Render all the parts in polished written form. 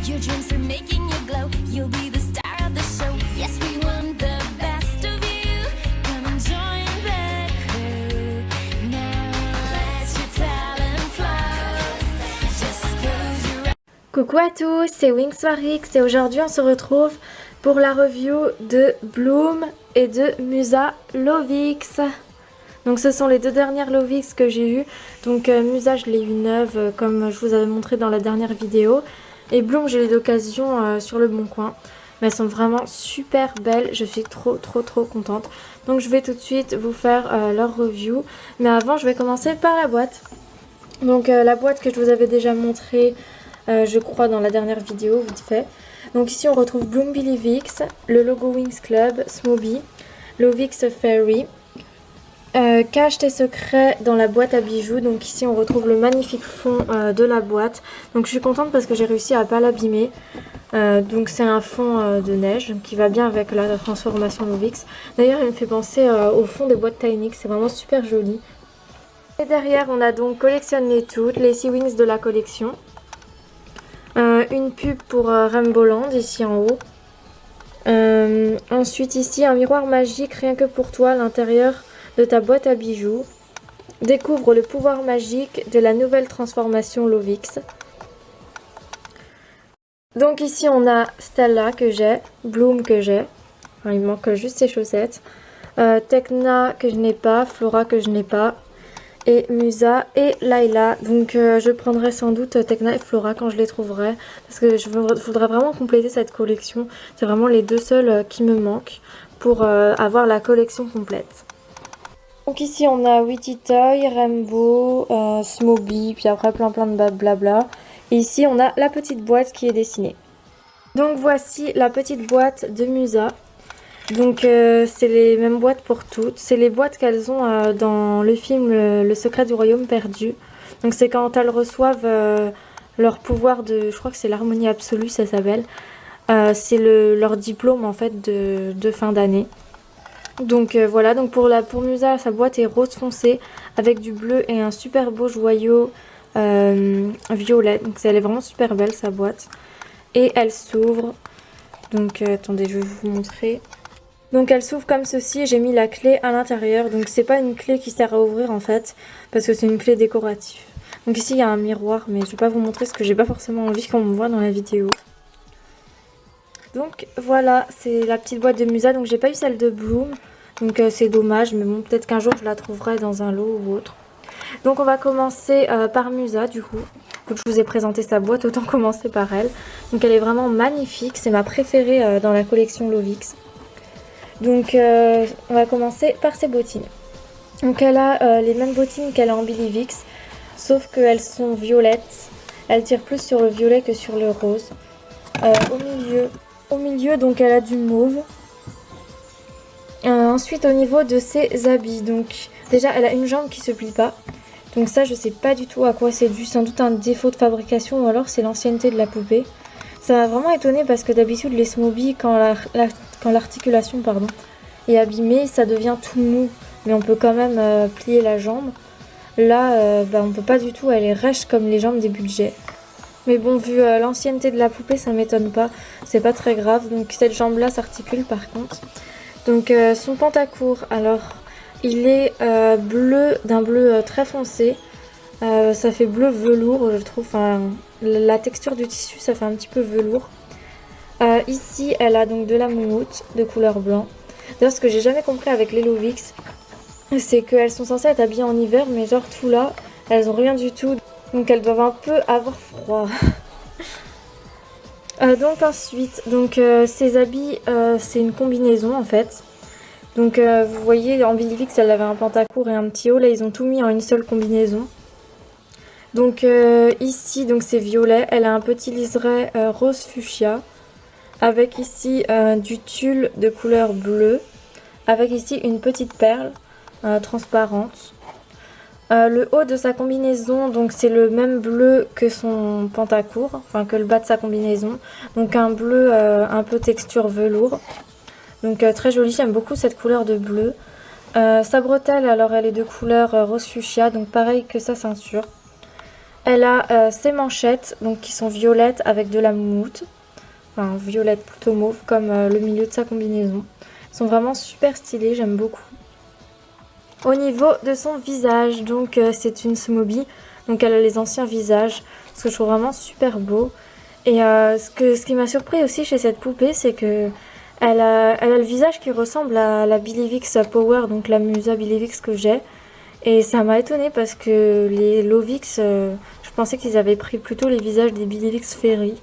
Your dreams are making you glow. You'll be the star of the show. Yes, we want the best of you. Come and join the crew. Now let your talent flow. Just close your eyes. Coucou à tous, c'est Wings4X et aujourd'hui on se retrouve pour la review de Bloom et de Musa Lovix. Donc ce sont les deux dernières Lovix que j'ai eues. Donc Musa je l'ai eu neuve comme je vous avais montré dans la dernière vidéo. Et Bloom j'ai eu d'occasion sur le bon coin. Mais elles sont vraiment super belles, je suis trop contente. Donc je vais tout de suite vous faire leur review. Mais avant je vais commencer par la boîte. Donc la boîte que je vous avais déjà montrée je crois dans la dernière vidéo vite fait. Donc ici on retrouve Bloom Believe X, le logo Wings Club, Smoby, Lovix Fairy. Cache tes secrets dans la boîte à bijoux. Donc ici on retrouve le magnifique fond de la boîte. Donc je suis contente parce que j'ai réussi à pas l'abîmer. Donc c'est un fond de neige qui va bien avec la transformation Lovix. D'ailleurs il me fait penser au fond des boîtes Tynix, c'est vraiment super joli. Et derrière on a donc collectionne-les toutes, les 6 Wings de la collection. Une pub pour Rainbow Land ici en haut. Ensuite ici un miroir magique rien que pour toi à l'intérieur de ta boîte à bijoux. Découvre le pouvoir magique de la nouvelle transformation Lovix. Donc ici on a Stella que j'ai, Bloom que j'ai, enfin, il me manque juste ses chaussettes, Tekna que je n'ai pas, Flora que je n'ai pas, et Musa et Layla. Donc je prendrai sans doute Tekna et Flora quand je les trouverai, parce que je voudrais vraiment compléter cette collection. C'est vraiment les deux seuls qui me manquent pour avoir la collection complète. Donc ici on a Witty Toy, Rainbow, Smoby, puis après plein de blabla. Et ici on a la petite boîte qui est dessinée. Donc voici la petite boîte de Musa. Donc c'est les mêmes boîtes pour toutes. C'est les boîtes qu'elles ont dans le film Le Secret du Royaume Perdu. Donc c'est quand elles reçoivent leur pouvoir de... Je crois que c'est l'harmonie absolue ça s'appelle. C'est leur diplôme en fait de fin d'année. Donc voilà, donc pour Musa, sa boîte est rose foncé avec du bleu et un super beau joyau violet. Donc elle est vraiment super belle sa boîte. Et elle s'ouvre. Donc attendez, je vais vous montrer. Donc elle s'ouvre comme ceci, j'ai mis la clé à l'intérieur. Donc c'est pas une clé qui sert à ouvrir en fait, parce que c'est une clé décorative. Donc ici il y a un miroir, mais je vais pas vous montrer parce que j'ai pas forcément envie qu'on me voit dans la vidéo. Donc voilà, c'est la petite boîte de Musa. Donc j'ai pas eu celle de Bloom. Donc c'est dommage, mais bon, peut-être qu'un jour je la trouverai dans un lot ou autre. Donc on va commencer par Musa du coup. Vu que je vous ai présenté sa boîte, autant commencer par elle. Donc elle est vraiment magnifique, c'est ma préférée dans la collection Lovix. Donc on va commencer par ses bottines. Donc elle a les mêmes bottines qu'elle a en Believe X, sauf qu'elles sont violettes. Elle tire plus sur le violet que sur le rose. Au milieu, donc elle a du mauve. Ensuite au niveau de ses habits, donc déjà elle a une jambe qui se plie pas. Donc ça je sais pas du tout à quoi c'est dû, sans doute un défaut de fabrication ou alors c'est l'ancienneté de la poupée. Ça m'a vraiment étonnée parce que d'habitude les Smoby quand l'articulation est abîmée ça devient tout mou. Mais on peut quand même plier la jambe. Là on peut pas du tout, elle est rêche comme les jambes des budgets. Mais bon, vu l'ancienneté de la poupée, ça m'étonne pas. C'est pas très grave. Donc cette jambe-là s'articule par contre. Donc son pantacourt, alors il est bleu, d'un bleu très foncé. Ça fait bleu velours, je trouve. Enfin, la texture du tissu, ça fait un petit peu velours. Ici, elle a donc de la moumoute de couleur blanc. D'ailleurs, ce que j'ai jamais compris avec les Lovix, c'est qu'elles sont censées être habillées en hiver, mais genre tout là, elles ont rien du tout. Donc elles doivent un peu avoir froid. Donc ensuite, ces habits, c'est une combinaison en fait. Donc vous voyez, en Believe X, elle avait un pantacourt et un petit haut. Là, ils ont tout mis en une seule combinaison. Donc ici, c'est violet. Elle a un petit liseré rose fuchsia. Avec ici du tulle de couleur bleue. Avec ici une petite perle transparente. Le haut de sa combinaison, donc c'est le même bleu que son pantacourt, enfin que le bas de sa combinaison. Donc un bleu un peu texture velours. Donc très joli, j'aime beaucoup cette couleur de bleu. Sa bretelle, alors elle est de couleur rose fuchsia, donc pareil que sa ceinture. Elle a ses manchettes donc qui sont violettes avec de la moumoute. Enfin violette plutôt mauve comme le milieu de sa combinaison. Elles sont vraiment super stylées, j'aime beaucoup. Au niveau de son visage, donc c'est une Smoby. Donc elle a les anciens visages, ce que je trouve vraiment super beau. Et ce qui m'a surpris aussi chez cette poupée, c'est que elle a le visage qui ressemble à la Billivix Power, donc la Musa Billivix que j'ai. Et ça m'a étonnée parce que les Lovix, je pensais qu'ils avaient pris plutôt les visages des Billivix Fairy.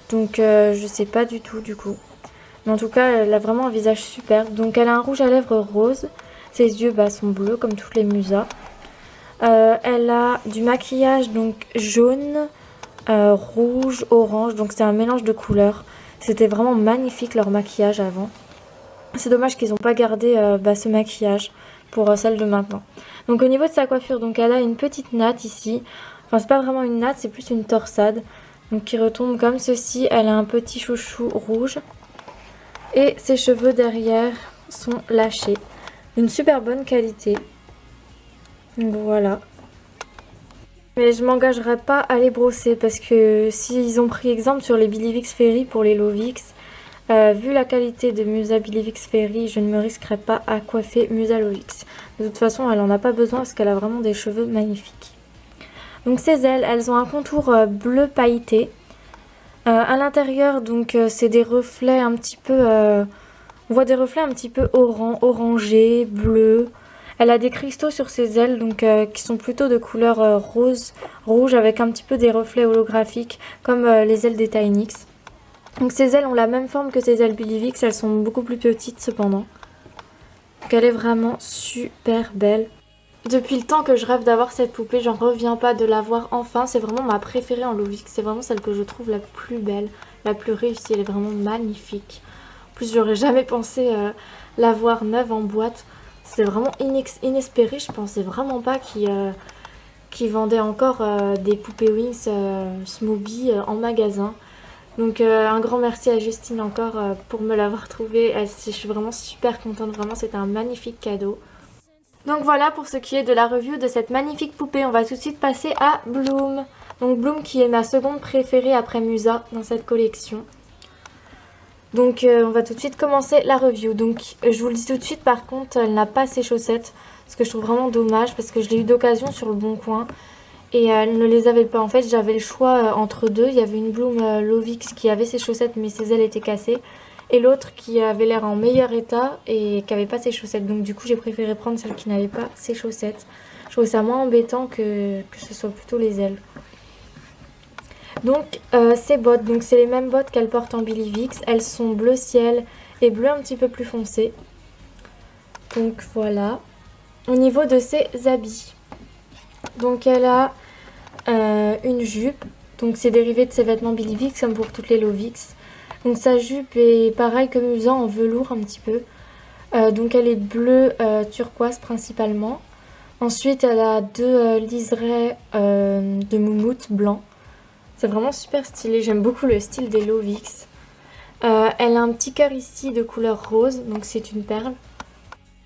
Donc je sais pas du tout du coup. Mais en tout cas, elle a vraiment un visage superbe. Donc elle a un rouge à lèvres rose. Ses yeux sont bleus comme toutes les Musas. Elle a du maquillage donc jaune, rouge, orange. Donc c'est un mélange de couleurs. C'était vraiment magnifique leur maquillage avant. C'est dommage qu'ils n'ont pas gardé ce maquillage pour celle de maintenant. Donc au niveau de sa coiffure, donc elle a une petite natte ici. Enfin c'est pas vraiment une natte, c'est plus une torsade. Donc qui retombe comme ceci. Elle a un petit chouchou rouge. Et ses cheveux derrière sont lâchés. D'une super bonne qualité. Donc voilà. Mais je m'engagerai pas à les brosser parce que s'ils ont pris exemple sur les Billivix Fairy pour les Lovix, vu la qualité de Musa Billivix Fairy, je ne me risquerai pas à coiffer Musa Lovix. De toute façon, elle en a pas besoin parce qu'elle a vraiment des cheveux magnifiques. Donc ces ailes, elles ont un contour bleu pailleté. À l'intérieur, donc c'est des reflets un petit peu... on voit des reflets un petit peu orangés, bleus. Elle a des cristaux sur ses ailes donc qui sont plutôt de couleur rose, rouge avec un petit peu des reflets holographiques comme les ailes des Tynix. Donc ces ailes ont la même forme que ses ailes Billivix, elles sont beaucoup plus petites cependant. Donc elle est vraiment super belle. Depuis le temps que je rêve d'avoir cette poupée, j'en reviens pas de l'avoir enfin. C'est vraiment ma préférée en Lovix, c'est vraiment celle que je trouve la plus belle, la plus réussie, elle est vraiment magnifique. En plus j'aurais jamais pensé l'avoir neuve en boîte. C'est vraiment inespéré, je pensais vraiment pas qu'ils vendaient encore des poupées Wings Smoby en magasin. Donc un grand merci à Justine encore pour me l'avoir trouvée. Je suis vraiment super contente, vraiment c'était un magnifique cadeau. Donc voilà pour ce qui est de la review de cette magnifique poupée. On va tout de suite passer à Bloom. Donc Bloom qui est ma seconde préférée après Musa dans cette collection. Donc on va tout de suite commencer la review. Donc je vous le dis tout de suite, par contre elle n'a pas ses chaussettes. Ce que je trouve vraiment dommage parce que je l'ai eu d'occasion sur le Bon Coin. Et elle ne les avait pas. En fait j'avais le choix entre deux. Il y avait une Bloom Lovix qui avait ses chaussettes mais ses ailes étaient cassées. Et l'autre qui avait l'air en meilleur état et qui n'avait pas ses chaussettes. Donc du coup j'ai préféré prendre celle qui n'avait pas ses chaussettes. Je trouve ça moins embêtant que ce soit plutôt les ailes. Donc ces bottes, donc c'est les mêmes bottes qu'elle porte en Billivix. Elles sont bleu ciel et bleu un petit peu plus foncé. Donc voilà. Au niveau de ses habits, donc elle a une jupe. Donc c'est dérivé de ses vêtements Billivix comme pour toutes les Lovix. Donc sa jupe est pareil que Musa en velours un petit peu. Donc elle est bleue turquoise principalement. Ensuite elle a deux liserés de moumoute blanc. C'est vraiment super stylé, j'aime beaucoup le style des Lovix. Elle a un petit cœur ici de couleur rose, donc c'est une perle.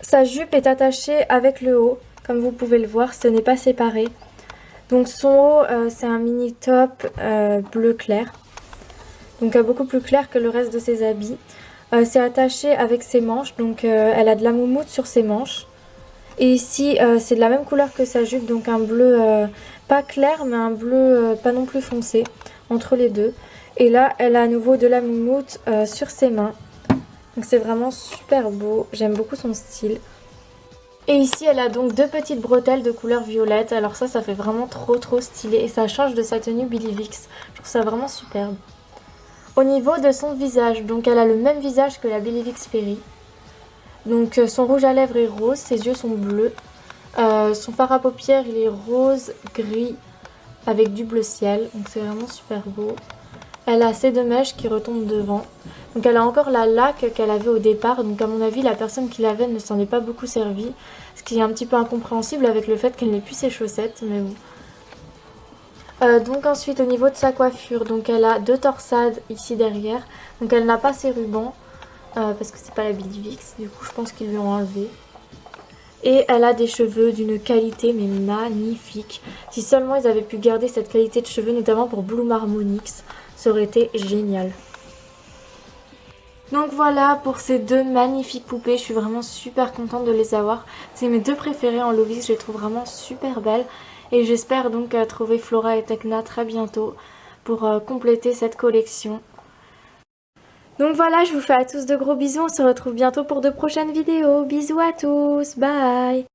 Sa jupe est attachée avec le haut, comme vous pouvez le voir, ce n'est pas séparé. Donc son haut, c'est un mini top bleu clair. Donc beaucoup plus clair que le reste de ses habits. C'est attaché avec ses manches, donc elle a de la moumoute sur ses manches. Et ici, c'est de la même couleur que sa jupe, donc un bleu pas clair, mais un bleu pas non plus foncé, entre les deux. Et là, elle a à nouveau de la moumoute sur ses mains. Donc c'est vraiment super beau, j'aime beaucoup son style. Et ici, elle a donc deux petites bretelles de couleur violette. Alors ça fait vraiment trop stylé et ça change de sa tenue Billivix. Je trouve ça vraiment superbe. Au niveau de son visage, donc elle a le même visage que la Billivix Fairy. Donc son rouge à lèvres est rose, ses yeux sont bleus. Son fard à paupières il est rose, gris avec du bleu ciel. Donc c'est vraiment super beau. Elle a ses deux mèches qui retombent devant. Donc elle a encore la laque qu'elle avait au départ. Donc à mon avis la personne qui l'avait ne s'en est pas beaucoup servi. Ce qui est un petit peu incompréhensible avec le fait qu'elle n'ait plus ses chaussettes. Mais bon. Donc ensuite au niveau de sa coiffure, donc elle a deux torsades ici derrière. Donc elle n'a pas ses rubans parce que c'est pas la Billivix, du coup je pense qu'ils lui ont enlevé. Et elle a des cheveux d'une qualité mais magnifique. Si seulement ils avaient pu garder cette qualité de cheveux, notamment pour Bloom Harmonix, ça aurait été génial. Donc voilà pour ces deux magnifiques poupées, je suis vraiment super contente de les avoir. C'est mes deux préférées en Lovis, je les trouve vraiment super belles. Et j'espère donc trouver Flora et Tecna très bientôt pour compléter cette collection. Donc voilà, je vous fais à tous de gros bisous, on se retrouve bientôt pour de prochaines vidéos. Bisous à tous, bye!